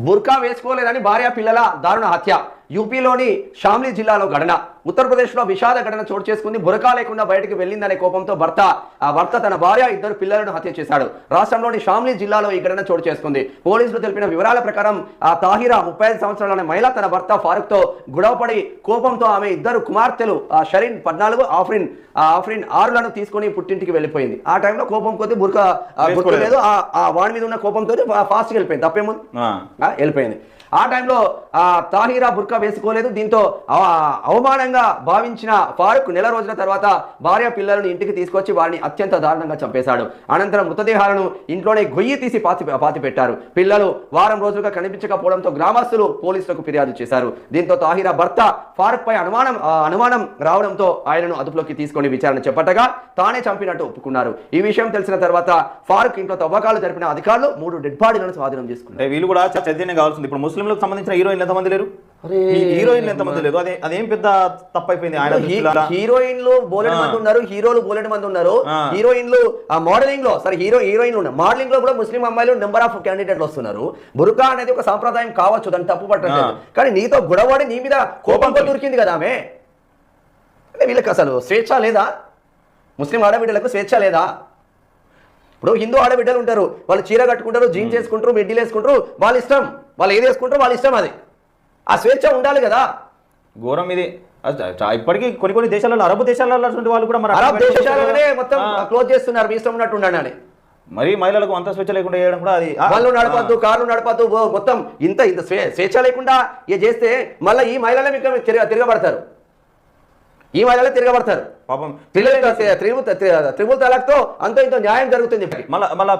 బుర్కా వేసుకోలేదని భార్య పిల్లల దారుణ హత్య. యూపీలోని షామ్లీ జిల్లాలో ఘటన. ఉత్తరప్రదేశ్లో విషాద ఘటన చోటు చేసుకుంది. బురకా లేకుండా బయటకు వెళ్ళిందనే కోపంతో భర్త తన భార్య 2 పిల్లలను హత్య చేశాడు. రాష్ట్రంలోని షామ్లీ జిల్లాలో ఈ ఘటన చోటు చేసుకుంది. పోలీసులు తెలిపిన వివరాల ప్రకారం తాహిరా 35 సంవత్సరాల మహిళ తన భర్త ఫారూక్ తో గొడవపడి కోపంతో ఆమె 2 కుమార్తెలు షరీన్ 14, ఆఫ్రిన్ 6లను తీసుకొని పుట్టింటికి వెళ్ళిపోయింది. ఆ టైంలో కోపం కొద్ది బుర్కా లేదు, వాడి మీద ఉన్న కోపంతో ఫాస్ట్గా వెళ్ళిపోయింది. తప్పేముంది, వెళ్ళిపోయింది. ఆ టైంలో తాహిరా బుర్కా వేసుకోలేదు. దీంతో అవమానంగా భావించిన ఫారూక్ నెల రోజుల తర్వాత భార్య పిల్లలను ఇంటికి తీసుకొచ్చి వారిని అత్యంత దారుణంగా చంపేశాడు. అనంతరం మృతదేహాలను ఇంట్లోనే గొయ్యి తీసి పాతి పెట్టారు. పిల్లలు వారం రోజులుగా కనిపించకపోవడంతో గ్రామస్తులు పోలీసులకు ఫిర్యాదు చేశారు. దీంతో తాహిరా భర్త ఫారూక్ పై అనుమానం రావడంతో ఆయనను అదుపులోకి తీసుకొని విచారణ చేపట్టగా తానే చంపినట్టు ఒప్పుకున్నారు. ఈ విషయం తెలిసిన తర్వాత ఫారూక్ ఇంట్లో తవ్వకాలు జరిపిన అధికారులు 3 డెడ్ బాడీలను స్వాధీనం చేసుకున్నారు. వీళ్ళు కూడా చైతన్యం కావాల్సింది. ఇప్పుడు ముస్లింలకు సంబంధించిన హీరోయిన్లు ఎంతమంది లేరు? హీరోయిన్లు ఎంతమంది లేదు? అదేం పెద్ద తప్పైపోయింది. హీరోయిన్లు బోలెడు మంది ఉన్నారు, హీరోలు బోలెడు మంది ఉన్నారు. హీరోయిన్లు మోడలింగ్ లో సరే హీరోయిన్లు ఉన్నారు. మోడలింగ్ లో కూడా ముస్లిం అమ్మాయిలు నెంబర్ ఆఫ్ క్యాండిడేట్లు వస్తున్నారు. బుర్కా అనేది ఒక సాంప్రదాయం కావచ్చు, దాన్ని తప్పు పట్టలేదు. కానీ నీతో గొడవడి నీ మీద కోపంతో దొరికింది కదా ఆమె. వీళ్ళకి అసలు స్వేచ్ఛ లేదా? ముస్లిం ఆడబిడ్డలకు స్వేచ్ఛ లేదా? ఇప్పుడు హిందూ ఆడబిడ్డలు ఉంటారు, వాళ్ళు చీర కట్టుకుంటారు, జీన్స్ వేసుకుంటారు, మిడ్డీలు వేసుకుంటారు, వాళ్ళ ఇష్టం. వాళ్ళు ఏది వేసుకుంటారో వాళ్ళ ఇష్టం. అది ఆ స్వేచ్ఛ ఉండాలి కదా. ఘోరం ఇది. ఇప్పటికీ కొన్ని దేశాలలో, అరబ్ దేశాలలో వాళ్ళు కూడా అరబ్ దేశాలనే మొత్తం క్లోజ్ చేస్తున్నారు, మీ ఇష్టం ఉన్నట్టు ఉండాలని. మరి మహిళలకు అంత స్వేచ్ఛ లేకుండా చేయడం కూడా అది. వాళ్ళు నడపద్దు, కార్లు నడపద్దు, మొత్తం ఇంత స్వేచ్ఛ లేకుండా చేస్తే మళ్ళీ ఈ మహిళలే మీకు తిరగబడతారు. ఈ మహిళలే తిరగబడతారు. పాపం పిల్లలు త్రిబుల్ తలాక్తో అంతో ఇంతో న్యాయం జరుగుతుంది. మళ్ళీ